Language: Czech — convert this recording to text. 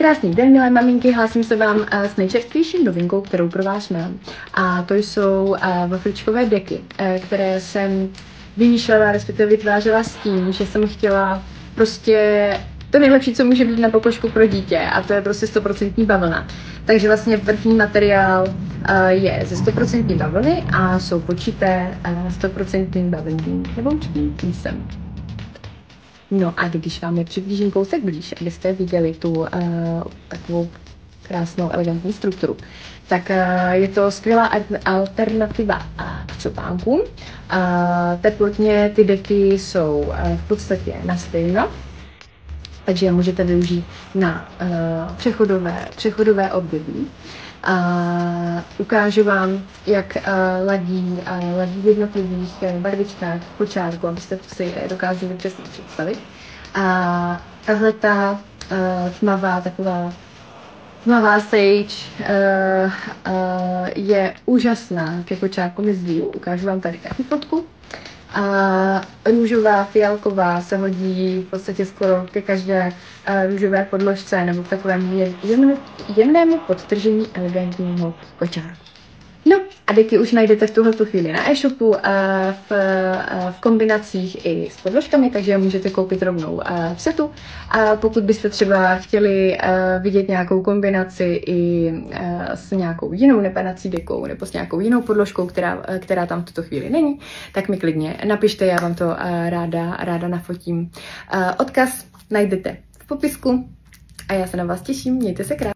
Krásný den, milé maminky, hlásím se vám s nejčerstvější novinkou, kterou pro vás mám. A to jsou wafličkové deky, které jsem vymýšlela, respektive vytvářela s tím, že jsem chtěla prostě to nejlepší, co může být na pokožku pro dítě, a to je prostě 100% bavlna. Takže vlastně vrchní materiál je ze 100% bavlny a jsou počité 100% bavlným neboučným písem. No a když vám je přiblížím kousek blíž, abyste viděli tu takovou krásnou, elegantní strukturu, tak je to skvělá alternativa k čopánkům. Teplotně ty deky jsou v podstatě na stejno, takže je můžete využít na přechodové období. Ukážu vám, jak ladí v jednotlivých barvičkách kočárku, abyste si dokázali přesně představit. Tahle ta tmavá sage je úžasná ke kočárku zdílu. Ukážu vám tady takovou fotku. Růžová, fialková se hodí v podstatě skoro ke každé růžové podložce nebo v takovém jemnému podtržení elegantního kočárku. No a deky už najdete v tuhletu chvíli na e-shopu v kombinacích i s podložkami, takže je můžete koupit rovnou v setu. A pokud byste třeba chtěli vidět nějakou kombinaci i s nějakou jinou nepadací dekou nebo s nějakou jinou podložkou, která tam v tuto chvíli není, tak mi klidně napište, já vám to ráda nafotím. Odkaz najdete v popisku a já se na vás těším, mějte se krásně.